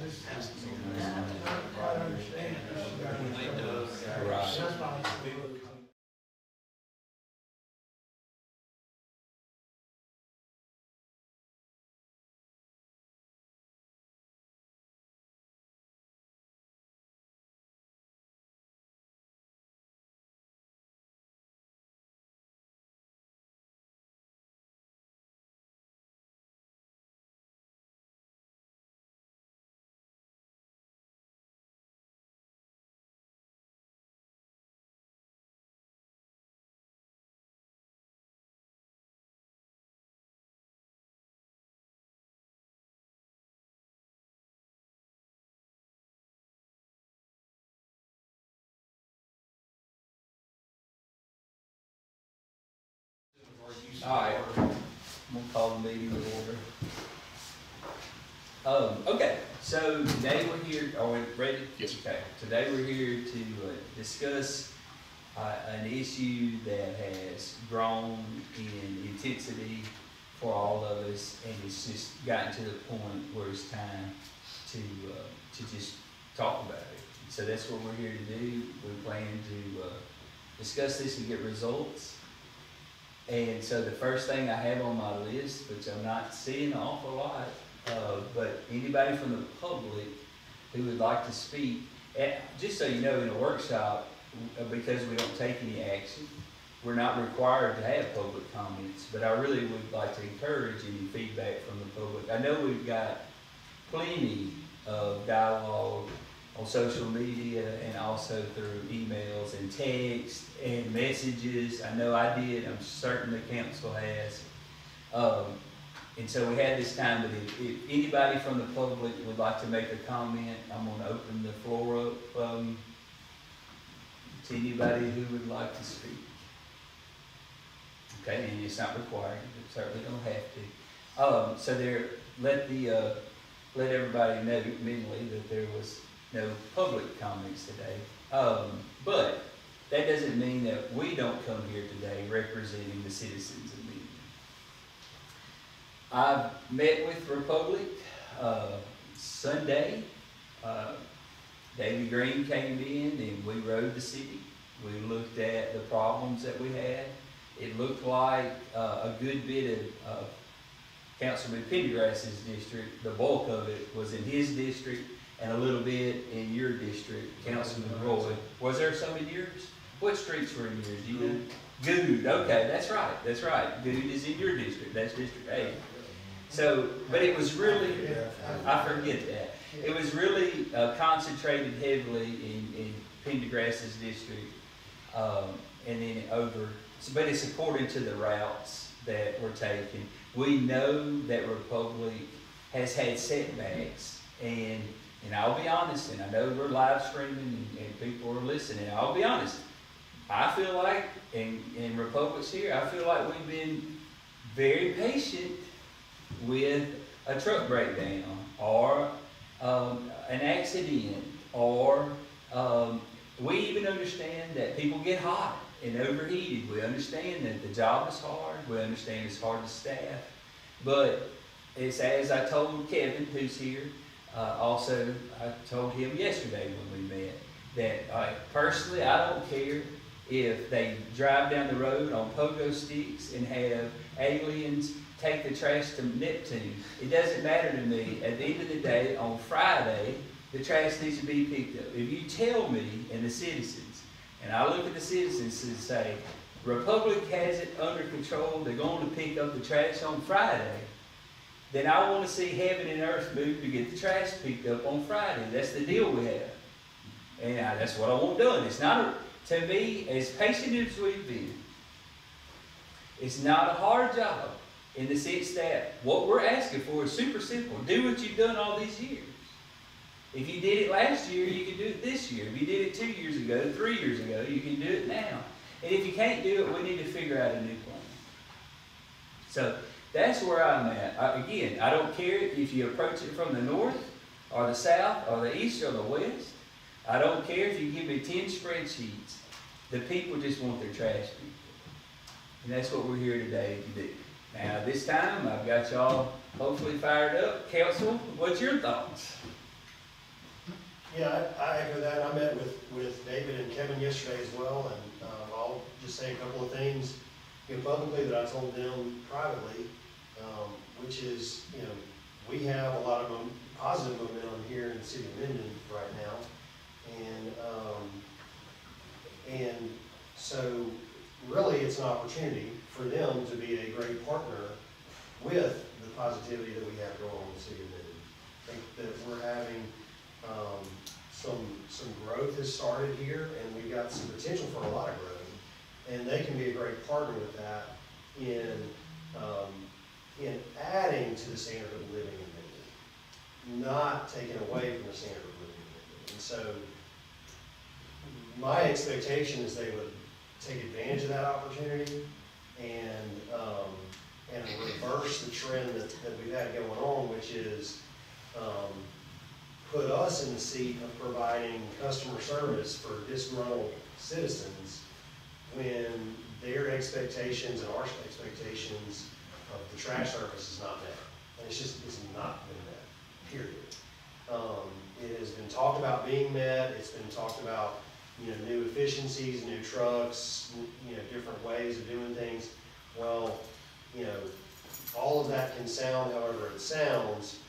this has to be done. I understand. Right. That's why it's big. Alright, I'm gonna call the meeting to order. Okay, so today we're here, are we ready? Yes. Okay, today we're here to discuss an issue that has grown in intensity for all of us, and it's just gotten to the point where it's time to just talk about it. So that's what we're here to do. We plan to discuss this and get results. And so the first thing I have on my list, which I'm not seeing an awful lot, but anybody from the public who would like to speak, and just so you know, in a workshop, because we don't take any action, we're not required to have public comments, but I really would like to encourage any feedback from the public. I know we've got plenty of dialogue on social media and also through emails and text and messages. I know I did, I'm certain the council has. And so we had this time, but if anybody from the public would like to make a comment, I'm gonna open the floor up to anybody who would like to speak. Okay, and it's not required, you certainly don't have to. So let everybody know mentally that there was no public comments today. But that doesn't mean that we don't come here today representing the citizens of Minden. I've met with Republic Sunday. David Green came in and we rode the city. We looked at the problems that we had. It looked like a good bit of Councilman Pendergrass's district. The bulk of it was in his district and a little bit in your district, Councilman Roy. Was there some in yours? What streets were in yours? Do you know? Good, okay, that's right. Good is in your district, that's District 8. So, but it was really, I forget that. It was really concentrated heavily in Pendergrass's district, and then over, but it's according to the routes that were taken. We know that Republic has had setbacks, and I'll be honest, and I know we're live streaming and people are listening, I'll be honest, I feel like, and Republic's here, I feel like we've been very patient with a truck breakdown, or an accident, or we even understand that people get hot and overheated. We understand that the job is hard, we understand it's hard to staff, but it's as I told Kevin, who's here, also, I told him yesterday when we met that personally, I don't care if they drive down the road on pogo sticks and have aliens take the trash to Neptune. It doesn't matter to me. At the end of the day, on Friday, the trash needs to be picked up. If you tell me and the citizens, and I look at the citizens and say, Republic has it under control, they're going to pick up the trash on Friday, then I want to see heaven and earth move to get the trash picked up on Friday. That's the deal we have. And that's what I want done. It's not, to me, as patient as we've been, it's not a hard job in the sense that what we're asking for is super simple. Do what you've done all these years. If you did it last year, you can do it this year. If you did it 2 years ago, 3 years ago, you can do it now. And if you can't do it, we need to figure out a new plan. So that's where I'm at. Again, I don't care if you approach it from the north, or the south, or the east, or the west. I don't care if you give me 10 spreadsheets. The people just want their trash picked up. And that's what we're here today to do. Now, this time, I've got y'all hopefully fired up. Council, what's your thoughts? Yeah, I echo that. I met with David and Kevin yesterday as well, and I'll just say a couple of things, publicly that I told them privately, which is, we have a lot of positive momentum here in the city of Minden right now. And so really it's an opportunity for them to be a great partner with the positivity that we have going on in the city of Minden. I think that we're having, some growth has started here, and we've got some potential for a lot of growth. And they can be a great partner with that in adding to the standard of living in Minden, not taking away from the standard of living in Minden. And so my expectation is they would take advantage of that opportunity and reverse the trend that we've had going on, which is put us in the seat of providing customer service for disgruntled citizens when their expectations and our expectations of the trash service is not met. And it's not been met, period. It has been talked about being met, it's been talked about, new efficiencies, new trucks, different ways of doing things. Well, all of that can sound however it sounds,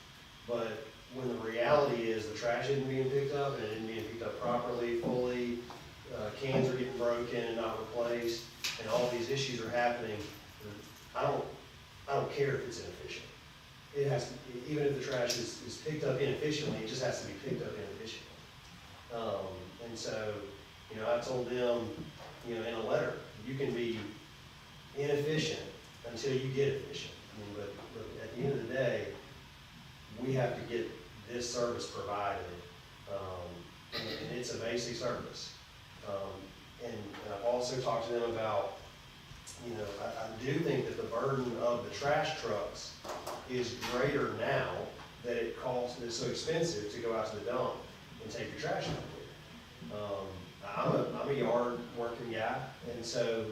but when the reality is the trash isn't being picked up and it isn't being picked up properly, fully, cans are getting broken and not replaced, and all these issues are happening, I don't care if it's inefficient. It has to, even if the trash is picked up inefficiently, it just has to be picked up inefficiently. And so, I told them, in a letter, you can be inefficient until you get efficient. But at the end of the day, we have to get this service provided, and it's a basic service. And I've also talked to them about, I do think that the burden of the trash trucks is greater now that it's so expensive to go out to the dump and take your trash out there. I'm a yard working guy, and so,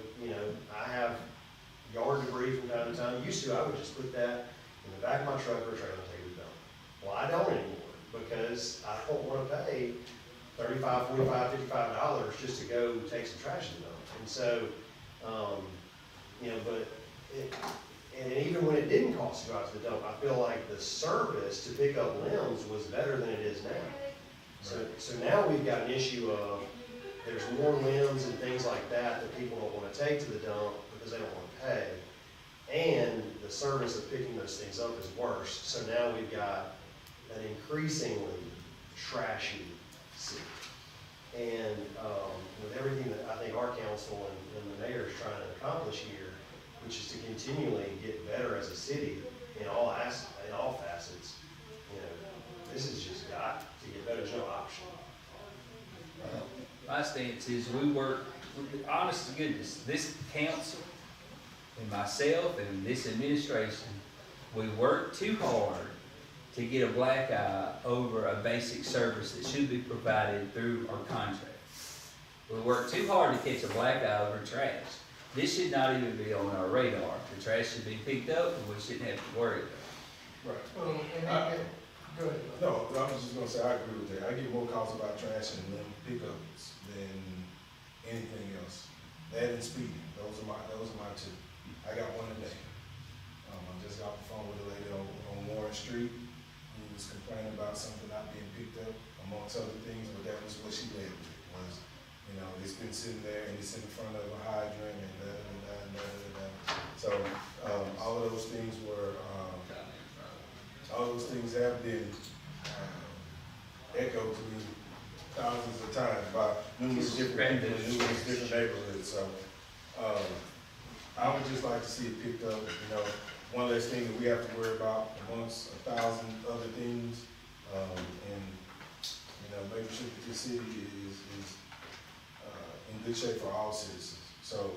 I have yard debris from time to time. Used to, I would just put that in the back of my truck or trailer and take it to the dump. Well, I don't anymore, because I don't want to pay $35, $45, $55 just to go take some trash to the dump. And so, and even when it didn't cost to go out to the dump, I feel like the service to pick up limbs was better than it is now. So now we've got an issue of there's more limbs and things like that people don't want to take to the dump because they don't want to pay. And the service of picking those things up is worse. So now we've got an increasingly trashy city. And with everything that I think our council and the mayor is trying to accomplish here, which is to continually get better as a city in all facets, this has just got to get better. There's no option. My stance is we work, honest to goodness, this council and myself and this administration, we work too hard to get a black eye over a basic service that should be provided through our contract. We work too hard to catch a black eye over trash. This should not even be on our radar. The trash should be picked up and we shouldn't have to worry about it. Right. Go ahead. No, I was just gonna say, I agree with that. I get more calls about trash and limb pickups than anything else. That and speeding, those are my two. I got one today. I just got off the phone with a lady on Warren Street who was complaining about something not being picked up, amongst other things, but that was what she led with, was, it's been sitting there and it's in front of a hydrant and da. So, all of those things have been echoed to me thousands of times by numerous different people in numerous different neighborhoods. So, I would just like to see it picked up, one less thing that we have to worry about amongst 1,000 other things. Making sure that this city is in good shape for all citizens. So,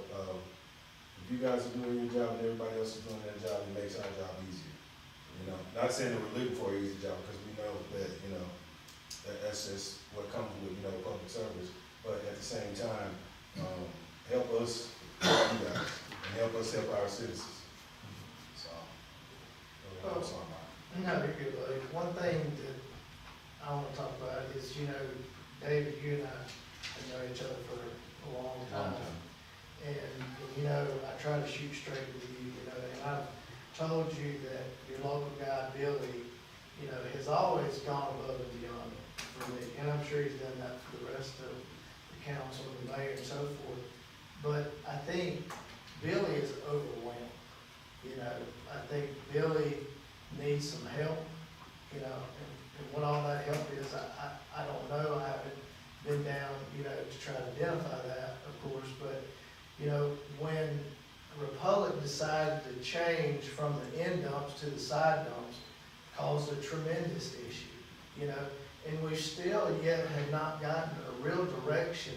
if you guys are doing your job and everybody else is doing their job, it makes our job easier. Not saying that we're looking for an easy job, because we know that, that's just what comes with, public service. But at the same time, help us help you guys, and help us help our citizens. So, that's what I'm talking about. No, you're good, buddy. One thing that I wanna talk about is, you know, David, you and I have known each other for a long time. And, you know, I try to shoot straight with you, you know, and I've told you that your local guy, Billy, you know, has always gone above and beyond for me. And I'm sure he's done that for the rest of the council and the mayor and so forth. But I think Billy is overwhelmed. You know, I think Billy needs some help, you know, and what all that help is, I don't know. I haven't been down, you know, to try to identify that, of course, but you know, when Republic decided to change from the end dumps to the side dumps, caused a tremendous issue, you know, and we still yet have not gotten a real direction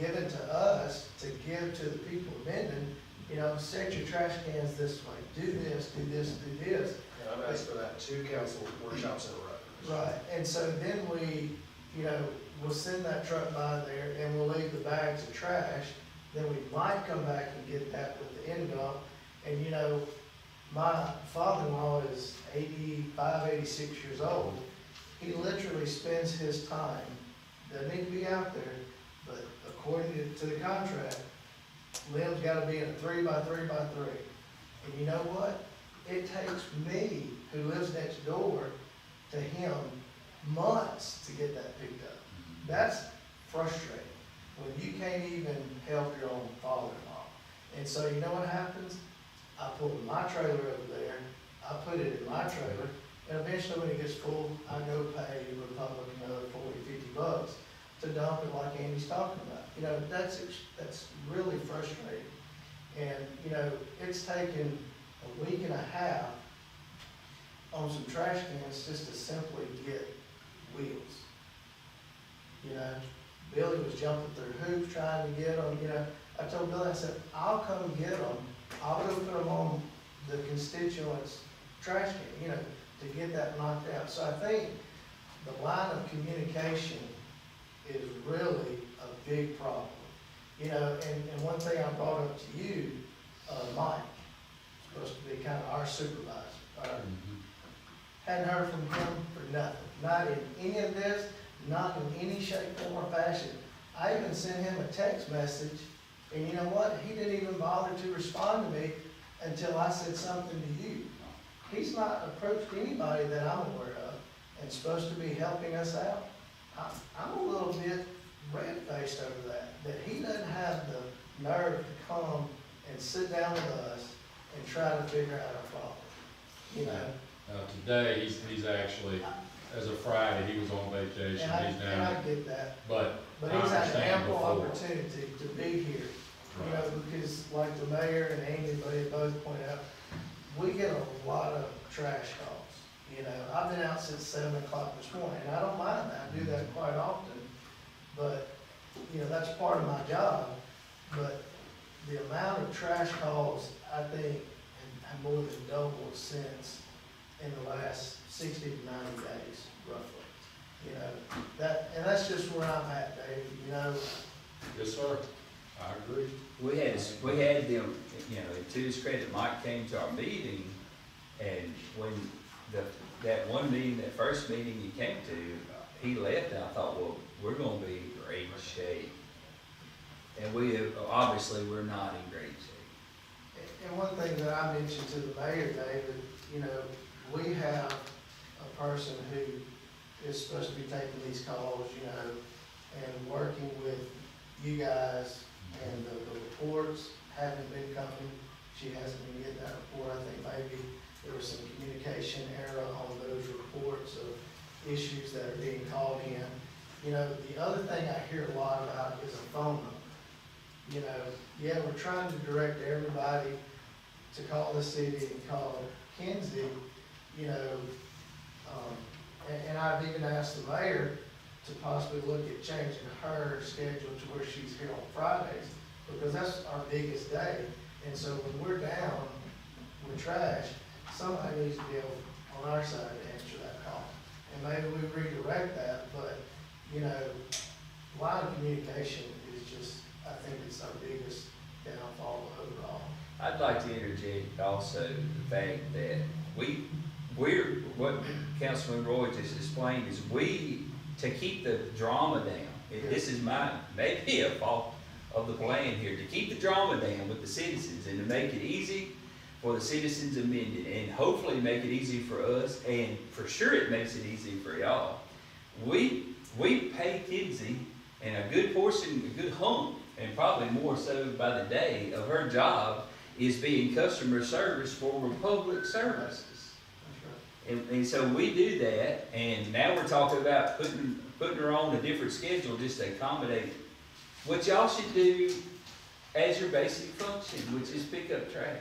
given to us to give to the people of Minden, you know, set your trash cans this way, do this, do this, do this. And I've asked for that 2 council workshops in a row. Right, and so then we, you know, we'll send that truck by there and we'll leave the bags of trash. Then we might come back and get that with the end dump. And you know, my father-in-law is 85, 86 years old. He literally spends his time, doesn't need to be out there, but according to the contract, Lim's gotta be in a 3x3x3. And you know what? It takes me, who lives next door to him, months to get that picked up. That's frustrating, when you can't even help your own father-in-law. And so you know what happens? I pull my trailer over there, I put it in my trailer, and eventually when it gets full, I go pay Republic another $40, $50 to dump it like Andy's talking about. You know, that's really frustrating. And, you know, it's taken a week and a half on some trash cans just to simply get wheels. You know, Billy was jumping through hoops trying to get them, you know. I told Billy, I said, I'll come get them. I'll go put them on the constituents' trash can, you know, to get that knocked out. So I think the line of communication is really a big problem. You know, and one thing I brought up to you, Mike, supposed to be kind of our supervisor. Hadn't heard from him for nothing, not in any of this, not in any shape, form, or fashion. I even sent him a text message, and you know what? He didn't even bother to respond to me until I said something to you. He's not approached anybody that I'm aware of and supposed to be helping us out. I'm a little bit red-faced over that he doesn't have the nerve to come and sit down with us and try to figure out our problem, you know? Today, he's actually, as of Friday, he was on vacation, And he's I down, get that, but but I he's had understand ample before. opportunity to be here, you know, Right. because like the mayor and Amy, they both point out, we get a lot of trash calls, you know. I've been out since 7 o'clock this morning, and I don't mind that, I do that quite often, but, you know, that's part of my job, but the amount of trash calls, I think, have more than doubled since in the last 60 to 90 days, roughly. You know, and that's just where I'm at, Dave, you know. Yes, sir, I agree. We had them, you know, to his credit, Mike came to our meeting, and when that one meeting, that first meeting he came to, he left, and I thought, well, we're gonna be in great shape. And obviously, we're not in great shape. And one thing that I mentioned to the mayor, David, you know, we have a person who is supposed to be taking these calls, you know, and working with you guys, and the reports haven't been coming. She hasn't been getting that report. I think maybe there was some communication error on those reports of issues that are being called in. You know, the other thing I hear a lot about is a phone number. You know, yeah, we're trying to direct everybody to call the city and call Kinsey, you know, and I've even asked the mayor to possibly look at changing her schedule to where she's here on Fridays, because that's our biggest day. And so when we're down with trash, somebody needs to be able, on our side, to answer that call. And maybe we redirect that, but, you know, line of communication is just, I think it's our biggest downfall overall. I'd like to interject also the fact that what Councilman Roy just explained is to keep the drama down, this is maybe a fault of the plan here, to keep the drama down with the citizens and to make it easy for the citizens of Minden, and hopefully make it easy for us, and for sure it makes it easy for y'all. We pay Kinsey, and a good portion, a good hunk, and probably more so by the day, of her job is being customer service for Republic Services. And so we do that, and now we're talking about putting her on a different schedule just to accommodate what y'all should do as your basic function, which is pick up trash.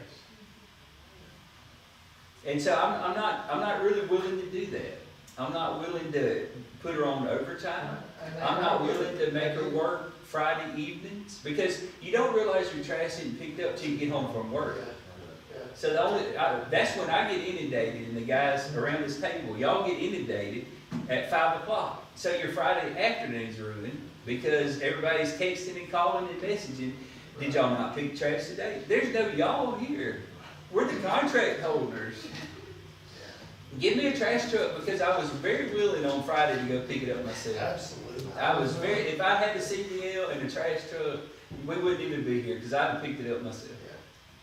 And so I'm not really willing to do that. I'm not willing to put her on overtime. I'm not willing to make her work Friday evenings, because you don't realize your trash isn't picked up till you get home from work. So that's when I get inundated, and the guys around this table, y'all get inundated at 5 o'clock. So your Friday afternoon's ruined because everybody's texting and calling and messaging. Did y'all not pick trash today? There's no y'all here. We're the contract holders. Give me a trash truck, because I was very willing on Friday to go pick it up myself. Absolutely. If I had the CDL and the trash truck, we wouldn't even be here, because I'd have picked it up myself.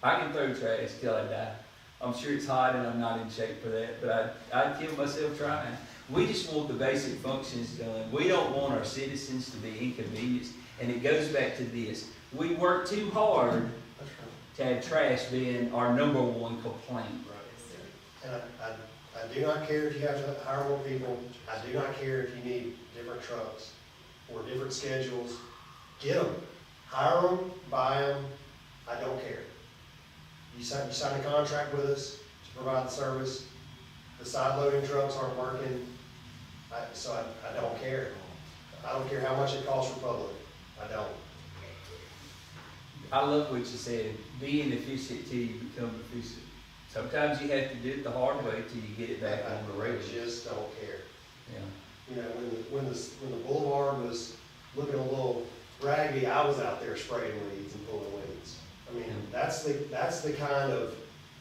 I can throw trash till I die. I'm sure it's hot and I'm not in shape for that, but I'd kill myself trying. We just want the basic functions done. We don't want our citizens to be inconvenienced, and it goes back to this. We work too hard to have trash being our number one complaint. And I do not care if you have to hire more people. I do not care if you need different trucks or different schedules. Get them. Hire them, buy them. I don't care. You sign a contract with us to provide the service. The side loading trucks aren't working, so I don't care. I don't care how much it costs Republic. I don't. I love what you said. Be inefficient till you become efficient. Sometimes you have to do it the hard way till you get it back on the road. I just don't care. Yeah. You know, when the boulevard was looking a little raggy, I was out there spraying weeds and pulling weeds. I mean, that's the kind of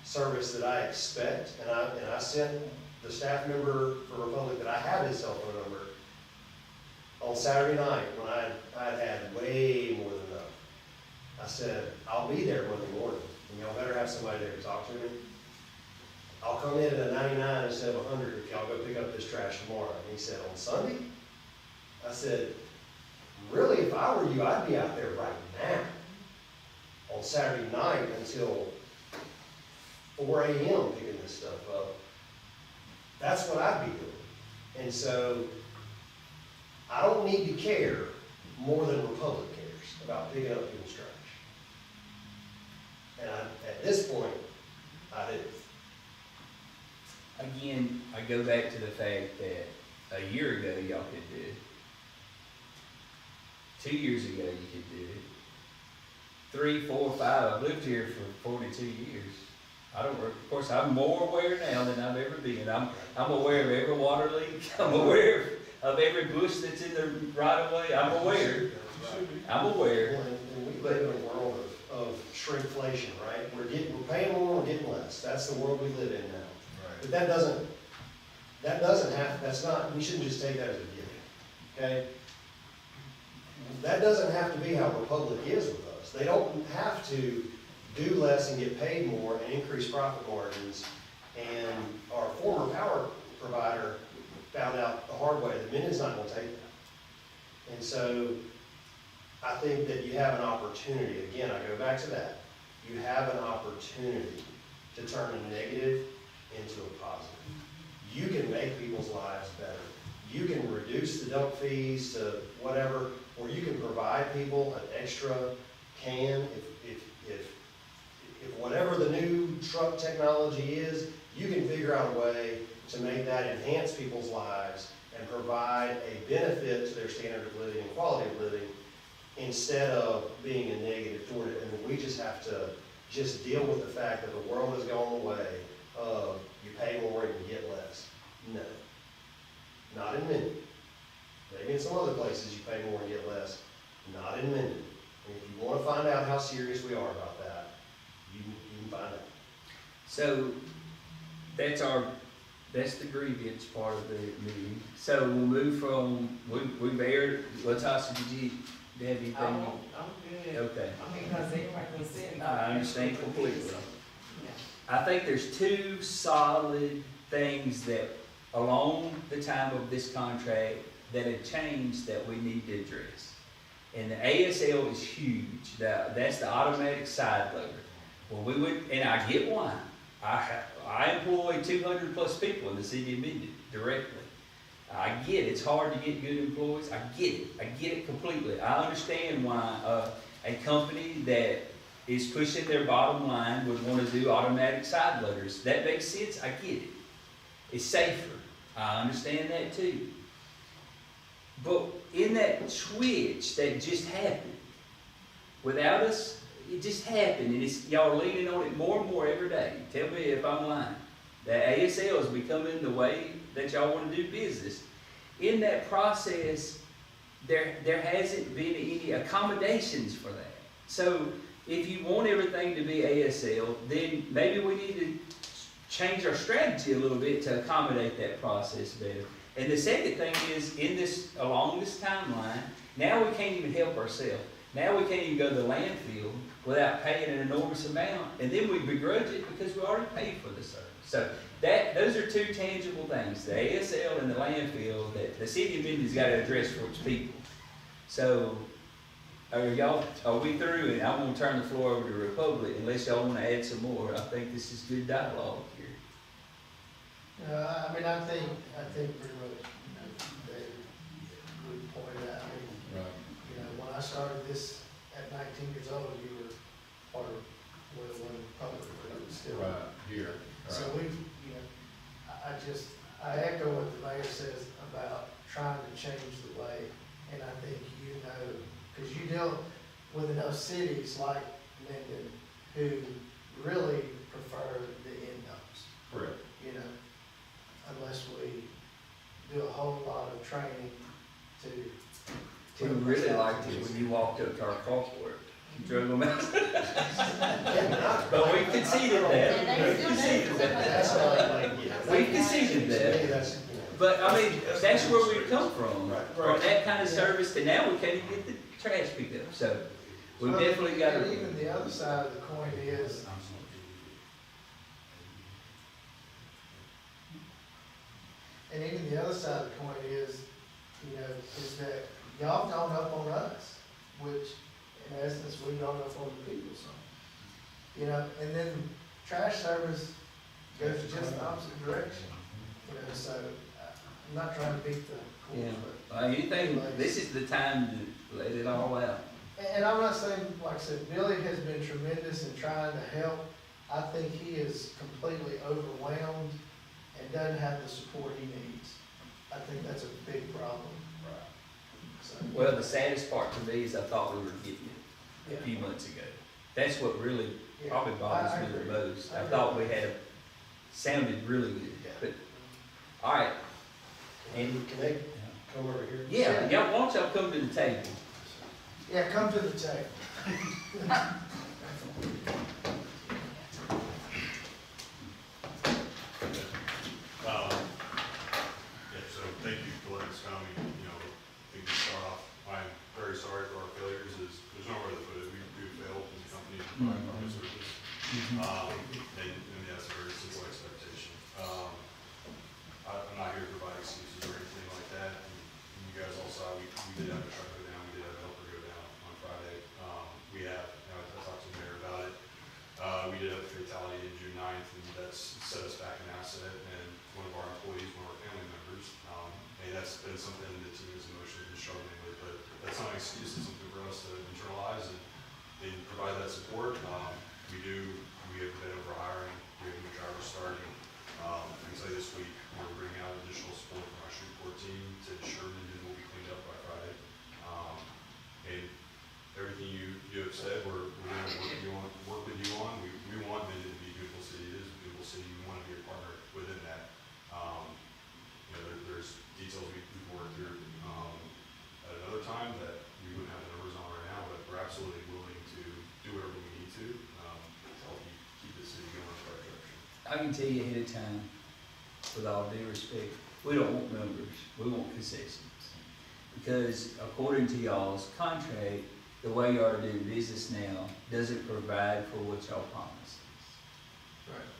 service that I expect, and I sent the staff member for Republic that I have his cell phone number on Saturday night when I had way more than enough. I said, I'll be there Monday morning, and y'all better have somebody there to talk to me. I'll come in at a 99 instead of 100 if y'all go pick up this trash tomorrow. And he said, on Sunday? I said, really, if I were you, I'd be out there right now on Saturday night until 4 a.m. picking this stuff up. That's what I'd be doing. And so I don't need to care more than Republic cares about picking up people's trash. And at this point, I do. Again, I go back to the fact that a year ago y'all could do it. 2 years ago you could do it. 3, 4, 5. I've lived here for 42 years. Of course, I'm more aware now than I've ever been. I'm aware of every water leak. I'm aware of every bush that's in the right of way. I'm aware. I'm aware. And we live in a world of shrinkflation, right? We're paying more, we're getting less. That's the world we live in now. But we shouldn't just take that as a given, okay? That doesn't have to be how Republic is with us. They don't have to do less and get paid more and increase profit margins. And our former power provider found out the hard way that Minden's not gonna take that. And so I think that you have an opportunity, again, I go back to that. You have an opportunity to turn a negative into a positive. You can make people's lives better. You can reduce the dump fees to whatever, or you can provide people an extra can. If whatever the new truck technology is, you can figure out a way to make that enhance people's lives and provide a benefit to their standard of living and quality of living instead of being a negative toward it. And we just have to just deal with the fact that the world has gone the way of you pay more and you get less. No, not in Minden. Maybe in some other places you pay more and get less. Not in Minden. And if you want to find out how serious we are about that, you can find out. So that's our That's the grievance part of the meeting. So we'll move from, we've aired, Latasha, did you have anything? I'm good. Okay, I mean, cause everybody was sitting. I understand completely. Yeah. I think there's two solid things that along the time of this contract that have changed that we need to address. And the ASL is huge. That's the automatic side loader. Well, we would, and I get why. I employ 200 plus people in the city of Minden directly. I get it. It's hard to get good employees. I get it. I get it completely. I understand why a company that is pushing their bottom line would want to do automatic side loaders. That makes sense. I get it. It's safer. I understand that too. But in that switch that just happened, without us, it just happened, and it's, y'all are leaning on it more and more every day. Tell me if I'm lying. The ASL is becoming the way that y'all want to do business. In that process, there hasn't been any accommodations for that. So if you want everything to be ASL, then maybe we need to change our strategy a little bit to accommodate that process better. And the second thing is, along this timeline, now we can't even help ourselves. Now we can't even go to the landfill without paying an enormous amount, and then we begrudge it because we already paid for the service. So those are two tangible things, the ASL and the landfill, that the city of Minden's got to address for its people. So are we through? And I'm going to turn the floor over to Republic unless y'all want to add some more. I think this is good dialogue here. I mean, I think pretty much, you know, David would point it out. I mean, Right. you know, when I started this at 19 years old, you were part of one public, but it was still. Right, here, So right. we, you know, I echo what the mayor says about trying to change the way, and I think you know, because you deal with enough cities like Minden who really prefer the in-dumps, Correct. you know, unless we do a whole lot of training to. We really liked it when you walked up to our carport. You drove them out. But we conceded that. We conceded That's that. not like, yeah. We conceded To me, that. that's, But I mean, that's where we've come from. Right. From that kind of service to now we can't even get the trash picked up. So we've Well, definitely got and to. even the other side of the coin is, and even the other side of the coin is, you know, is that y'all gone up on us, which in essence, we gone up on the people some. You know, and then trash service goes just the opposite direction, you know, so I'm not trying to beat the Yeah. horse, but. Anything, this is the time to let it all out. And I'm not saying, like I said, Billy has been tremendous in trying to help. I think he is completely overwhelmed and doesn't have the support he needs. I think that's a big problem. So, Well, the saddest part to me is I thought we were getting it a few months ago. That's what really yeah, probably bothers I me the agree. most. I I agree. thought we had, sounded really good, Yeah. but, all right. and can they come over here? Yeah, y'all, why don't y'all come to the table? Yeah, come to the table. Yeah, so thank you for letting us come. You know, I think to start off, I'm very sorry for our failures. There's nowhere to put it. We failed as a company to provide public service. And yes, a very simple expectation. I'm not here to provide excuses or anything like that. And you guys all saw, we did have a truck go down, we did have a helper go down on Friday. We have, you know, I talked to the mayor about it. We did have a fatality in June 9th, and that's set us back an asset, and one of our employees, one of our family members. And that's been something the team has emotionally been struggling with, but that's not an excuse, it's something for us to internalize and provide that support. We have been over hiring, we have new drivers starting. I can tell you this week, we're bringing out additional support from our street court team to ensure Minden will be cleaned up by Friday. And everything you have said, we're going to work with you on. We want Minden to be a beautiful city. It is a beautiful city. We want to be a partner within that. You know, there's details we've worked through at another time that we wouldn't have the numbers on right now, but we're absolutely willing to do whatever we need to help you keep the city going in the right direction. I can tell you ahead of time, with all due respect, we don't want numbers, we want concessions. Because according to y'all's contract, the way y'all are doing business now doesn't provide for what y'all promised. Right.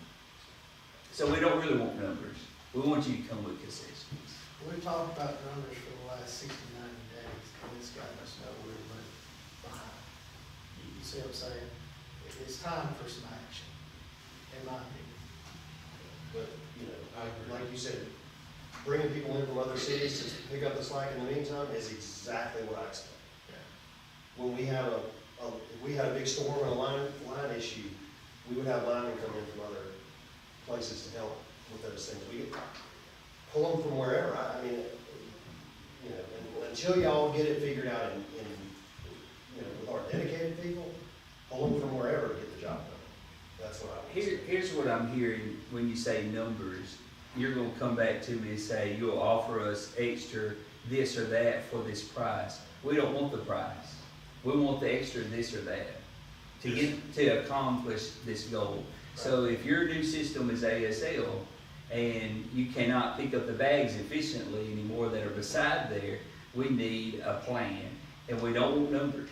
So we don't really want numbers, we want you to come with concessions. We've talked about numbers for the last 60, 90 days, and it's gotten us nowhere but behind. You see what I'm saying? It's time for some action, in my opinion. But, you know, like you said, bringing people in from other cities to pick up the slack in the meantime is exactly what I expect. When we have if we had a big storm and a line issue, we would have linemen come in from other places to help with those things. We could pull them from wherever. I mean, you know, until y'all get it figured out in you know, with our dedicated people, pull them from wherever to get the job done. That's what I would say. Here's what I'm hearing when you say numbers. You're gonna come back to me and say, you'll offer us extra this or that for this price. We don't want the price. We want the extra this or that to accomplish this goal. So if your new system is ASL and you cannot pick up the bags efficiently anymore that are beside there, we need a plan, and we don't want numbers.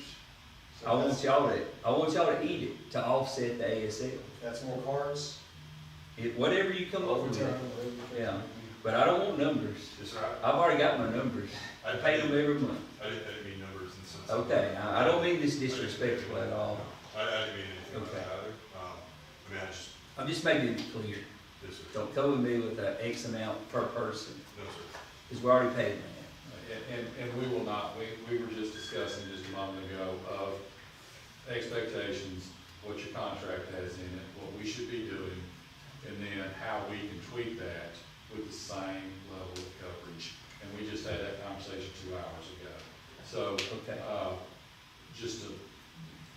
I want y'all to eat it to offset the ASL. That's more cards. Whatever you come up with. Overtime, whatever you can. Yeah, but I don't want numbers. Yes, sir. I've already got my numbers. I pay them every month. I didn't mean numbers in the sense. Okay, I don't mean this disrespectful at all. I didn't mean anything like Okay. that either. I mean, I just, I'm just making it clear. yes, sir. Don't come with me with an X amount per person, No, sir. because we're already paid that. And we will not, we were just discussing just a moment ago of expectations, what your contract has in it, what we should be doing, and then how we can tweak that with the same level of coverage. And we just had that conversation 2 hours ago. So, Okay. just to,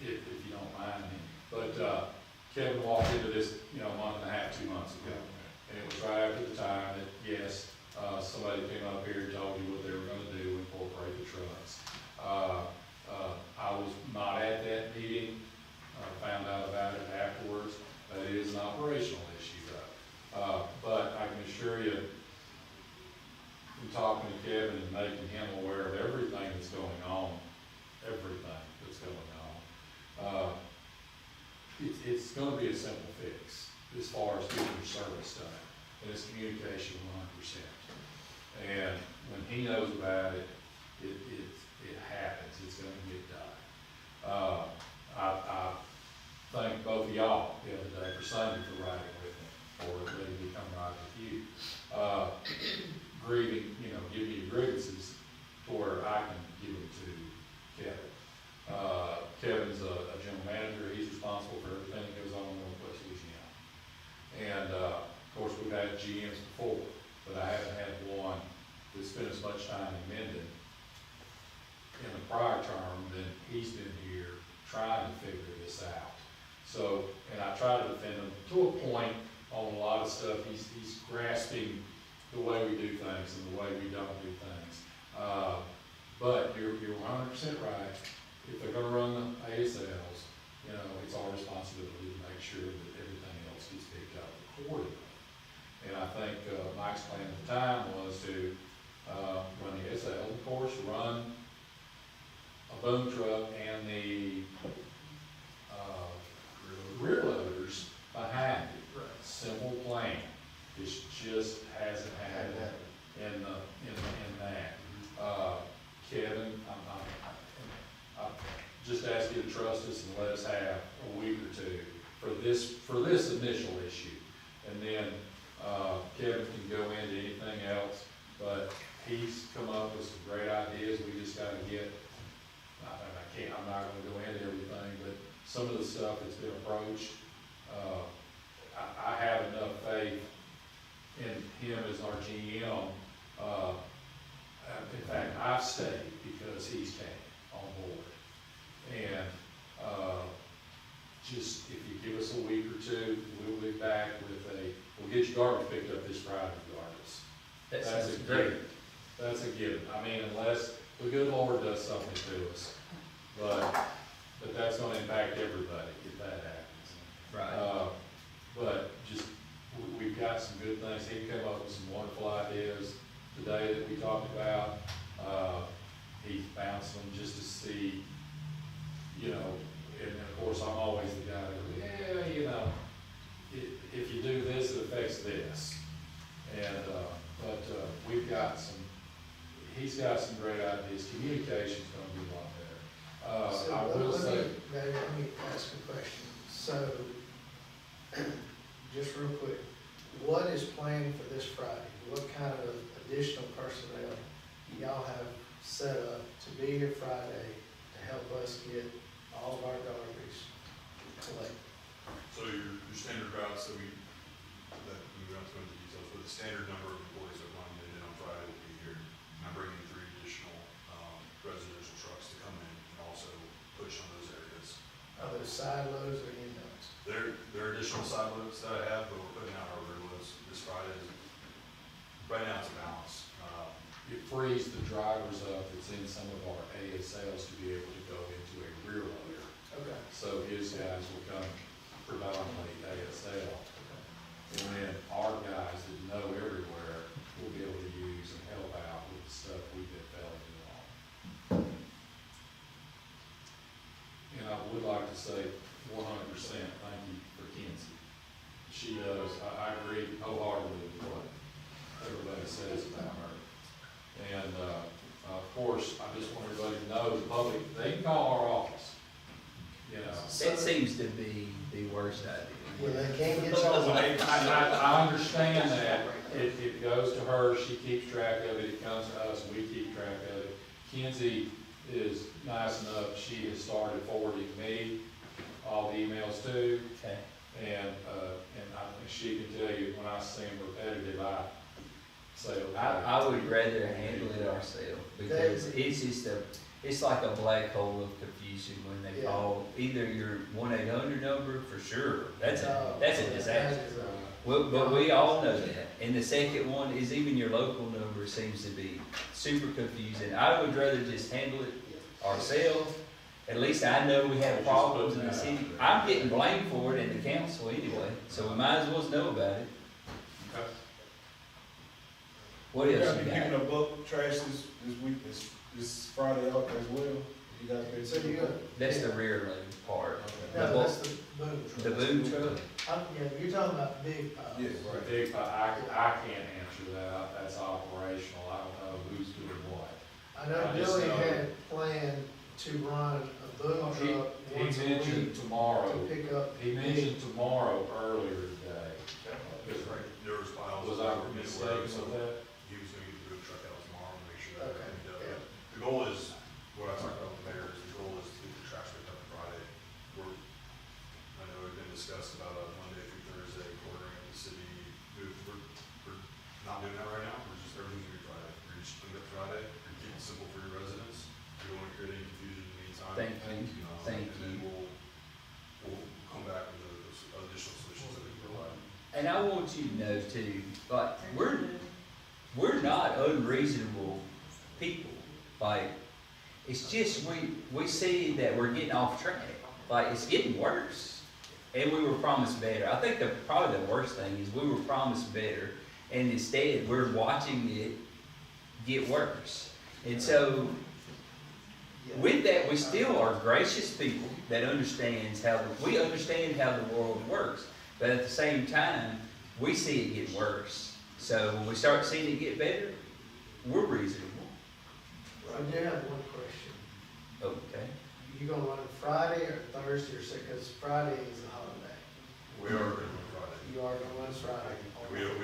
if you don't mind me, but, Kevin walked into this, a month and a half, 2 months ago. And it was right after the time that, yes, somebody came up here and told you what they were gonna do, incorporate the trucks. I was not at that meeting, found out about it afterwards, but it is an operational issue though. But I can assure you, in talking to Kevin and making him aware of everything that's going on, it's gonna be a simple fix as far as getting your service done, and it's communication 100%. And when he knows about it, it happens, it's gonna get done. I thank both of y'all the other day for Sunday for riding with me, or letting me come ride with you. Grieving, give me your grievances to where I can give them to Kevin. Kevin's a general manager, he's responsible for everything that goes on in Northwest Louisiana. And, of course, we've had GMs before, but I haven't had one that spent as much time in Minden in the prior term than he's been here trying to figure this out. So, and I try to defend him to a point on a lot of stuff. He's grasping the way we do things and the way we don't do things. But you're 100% right. If they're gonna run the ASLs, it's our responsibility to make sure that everything else gets picked up accordingly. And I think Mike's plan at the time was to run the ASL, of course, run a boom truck and the rear loaders behind it. Simple plan. It just hasn't happened in that. Kevin, I just ask you to trust us and let us have a week or two for this initial issue. And then, Kevin can go into anything else, but he's come up with some great ideas. We just gotta get, I'm not gonna go into everything, but some of the stuff that's been approached, I have enough faith in him as our GM. In fact, I've stayed because he's came on board. And, just, if you give us a week or two, we'll be back we'll get your garbage picked up this Friday regardless. That That's sounds a great. given. That's a given. Unless the good Lord does something to us. But that's gonna impact everybody if that happens. Right. But just, we've got some good things. He came up with some helpful ideas. The day that we talked about, he bounced them just to see, you know, and of course, I'm always the guy that, yeah, you know, if you do this, it affects this. And, we've got he's got some great ideas. Communication's gonna be a lot better. So, I will say, let me ask a question. So, just real quick, what is planned for this Friday? What kind of additional personnel y'all have set up to be here Friday to help us get all of our garbage collected? So your standard routes that we don't go into details, but the standard number of employees that run in on Friday will be here. And I'm bringing 3 additional, residential trucks to come in and also push on those areas. Are those side loads or end loads? They're additional side loads that I have, but we're putting out our rear loads this Friday. Right now it's a balance. it frees the drivers up that's in some of our ASLs to be able to go into a rear loader. Okay. So his guys will come predominantly ASL. And then our guys that know everywhere will be able to use and help out with the stuff we've been failing to on. And I would like to say 100% thank you for Kenzie. She does, I agree wholeheartedly with what everybody says about her. And, of course, I just want everybody to know, the public, they can call our office, you know. That seems to be the worst idea. Well, they can't get y'all. I understand that, it goes to her, she keeps track of it, it comes to us, we keep track of it. Kenzie is nice enough, she has started forwarding me all the emails too, Okay. and I think she can tell you, when I see them repetitive, I say, okay. I would rather handle it ourselves, because it's just it's like a black hole of confusion when they Yeah. call either your 1-800 number for sure. That's a disaster. Well, but we all know that. And the second one is even your local number seems to be super confusing. I would rather just handle it ourselves. At least I know we have problems in the city. I'm getting blamed for it in the council anyway, so we might as well know about it. Okay. What You else guys you be got? picking up bulk trash this week, this Friday out as well? You guys been So you got, That's the rear load part. no, that's the boom truck. The boom truck? Yeah, you're talking about big piles. Yes. Right. Big, I can't answer that, that's operational, I don't know who's doing what. I know I just Billy know- had planned to run a boom He truck once a mentioned week tomorrow, to pick up. he mentioned tomorrow earlier today. There was piles. Was I mistaken with that? He was gonna get the boom truck out tomorrow and make sure that. Okay, yeah. The goal is, what I talked about with the mayor, is the goal is to get the trash picked up on Friday. I know we've been discussed about a Monday through Thursday quartering of the city. We're not doing that right now, everything's gonna be Friday. We're just putting up Friday, we're keeping it simple for your residents. We don't wanna create any confusion in the meantime. Thank you. Thank And then you. we'll come back with those additional solutions that we provide. And I want you to know too, like, we're not unreasonable people. Like, it's just, we see that we're getting off track. Like, it's getting worse. And we were promised better. I think probably the worst thing is we were promised better, and instead, we're watching it get worse. And so, with that, we still are gracious people that understands we understand how the world works. But at the same time, we see it get worse. So when we start seeing it get better, we're reasonable. I do have one question. Okay. You gonna run it Friday or Thursday or so, because Friday is a holiday. We are going to Friday. You are gonna run Friday. We don't,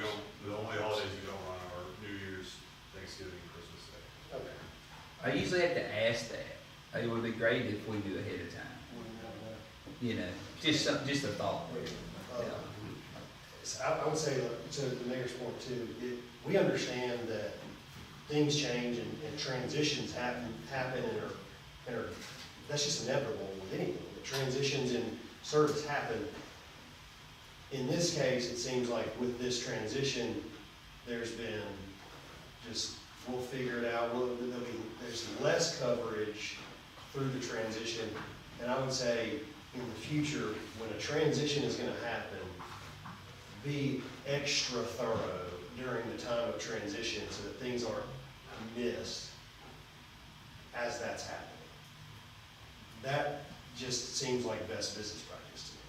the only holidays we don't run are New Year's, Thanksgiving, and Christmas Day. Okay. I usually have to ask that. It would be great if we knew ahead of time. You know, just a thought. I would say, to the mayor's point too, we understand that things change and transitions happen and are, that's just inevitable with anything. The transitions in service happen. In this case, it seems like with this transition, there's been just, we'll figure it out, there's less coverage through the transition. And I would say, in the future, when a transition is gonna happen, be extra thorough. during the time of transition so that things aren't missed as that's happening. That just seems like best business practice to me.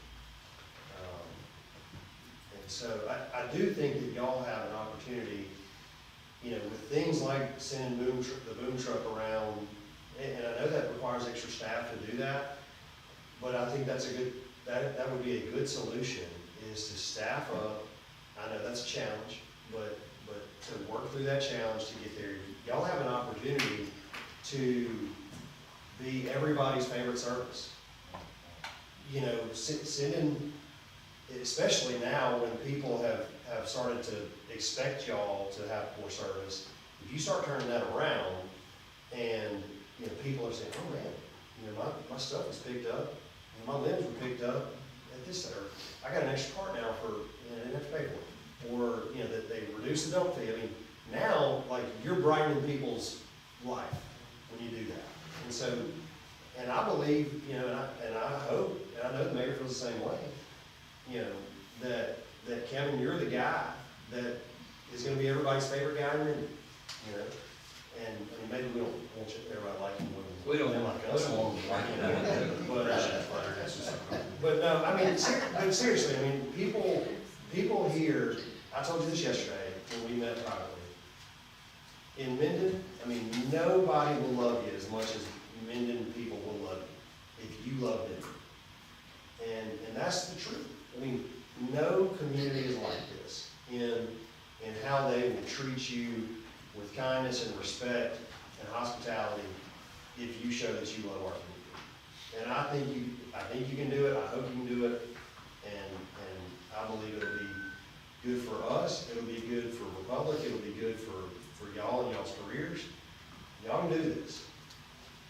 And so I do think that y'all have an opportunity, you know, with things like sending the boom truck around, and I know that requires extra staff to do that, but I think that's a good, that would be a good solution, is to staff up. I know that's a challenge, but to work through that challenge to get there. Y'all have an opportunity to be everybody's favorite service. You know, sending, especially now when people have started to expect y'all to have poor service, if you start turning that around and, you know, people are saying, oh man, you know, my stuff was picked up, you know, my limbs were picked up at this center. I got an extra part now for, you know, I didn't have to pay for it. Or, you know, that they reduce the dump fee. I mean, now, like, you're brightening people's life when you do that. And so, and I believe, you know, and I hope, and I know the mayor feels the same way, you know, that Kevin, you're the guy that is gonna be everybody's favorite guy in Minden, you know? And, I mean, maybe we don't want everybody like him more than We don't them want, like we us. don't want to like You know, it. but no, I mean, but seriously, I mean, people here, I told you this yesterday when we met privately. In Minden, I mean, nobody will love you as much as Minden people will love you, if you love Minden. And that's the truth. I mean, no community is like this in how they will treat you with kindness and respect and hospitality if you show that you love our community. And I think you can do it, I hope you can do it, and I believe it'll be good for us, it'll be good for Republic, it'll be good for y'all and y'all's careers. Y'all can do this.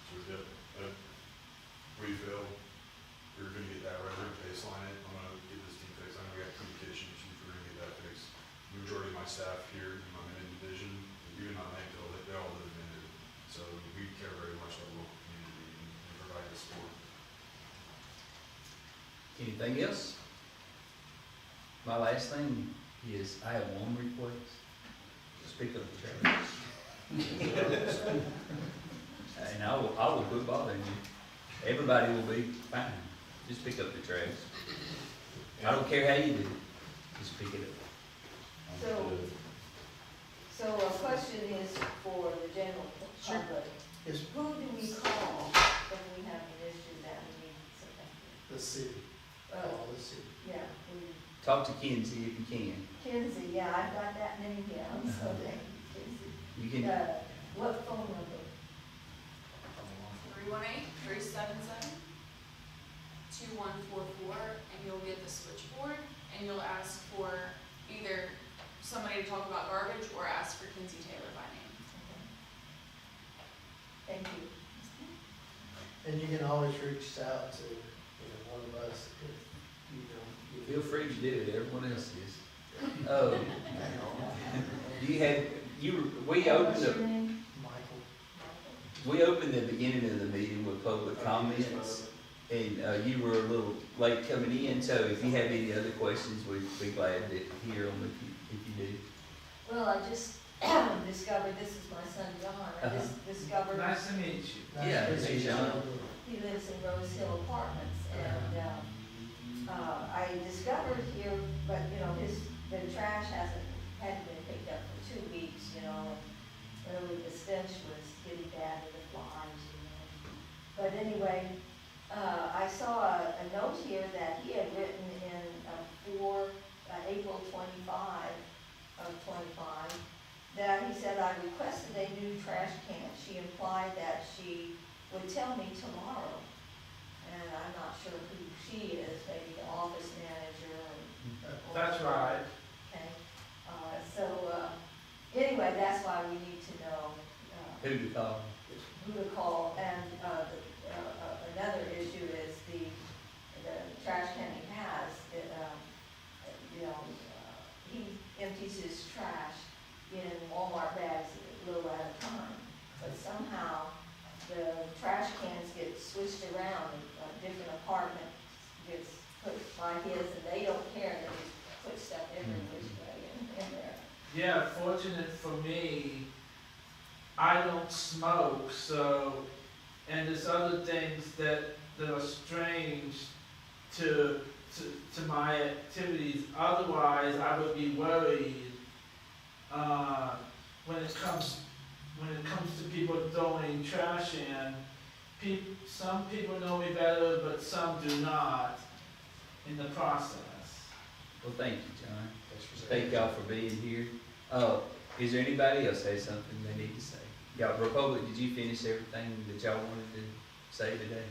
So, yeah, we feel we're gonna get that right, we're gonna baseline it, I'm gonna get this team fixed, I know we got communication issues, we're gonna get that fixed. The majority of my staff here in my Minden division, even on Lakeville, they all live in Minden, so we care very much about the local community and provide the support. Anything else? My last thing is, I have one request. Speak up the trash. And I will quit bothering you. Everybody will be fine. Just pick up the trash. I don't care how you do it. Just pick it up. So a question is for the general public. Yes. Who do we call if we have an issue that we need something? The city, all the city. Yeah, Talk to Kenzie if you can. Kinsey, yeah, I've got that name down, so thank you, Kinsey. You can, What phone number? 318-377-2144, and you'll get the switchboard, and you'll ask for either somebody to talk about garbage or ask for Kinsey Taylor by name. Thank you. And you can always reach out to, you know, one of us if you don't. feel free to do it. Everyone else is. Oh. Do you have, we opened What's your the, name? Michael. we opened the beginning of the meeting with public comments. And you were a little late coming in, so if you have any other questions, we'd be glad to hear them if you do. Well, I just discovered, this is my son John, I just discovered. Nice to meet you. Yeah, hey, John. He lives in Rose Hill Apartments, and, I discovered here, but, you know, the trash hadn't been picked up for 2 weeks, you know, and really the stench was getting bad with the flies, you know. But anyway, I saw a note here that he had written in, for April 25 of 25, that he said, I requested a new trash can. She implied that she would tell me tomorrow. And I'm not sure who she is, maybe the office manager or. That's right. Okay, anyway, that's why we need to know, Who to call? who to call. And, another issue is the trash can he has, you know, he empties his trash in Walmart bags a little at a time. But somehow the trash cans get switched around, different apartment gets put by his, and they don't care, they just put stuff every which way in there. Yeah, fortunate for me, I don't smoke, so, and there's other things that are strange to my activities. Otherwise, I would be worried, when it comes to people throwing trash in. Some people know me better, but some do not in the process. Well, thank you, John. Thanks for saying Thank y'all for being here. Is there anybody else say something they need to say? Y'all, Republic, did you finish everything that y'all wanted to say today?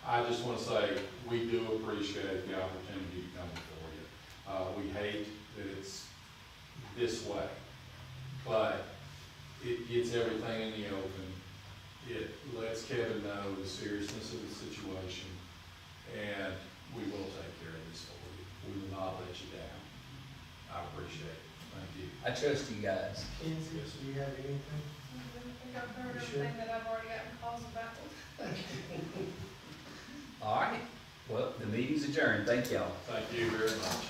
I just want to say, we do appreciate the opportunity to come before you. We hate that it's this way, but it gets everything in the open. It lets Kevin know the seriousness of the situation, and we will take care of this for you. We will not let you down. I appreciate it. Thank you. I trust you guys. Kinsey, do you have anything? I think I've heard You sure? everything that I've already gotten calls about. All right. Well, the meeting's adjourned. Thank y'all. Thank you very much.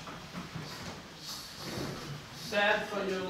Sad for your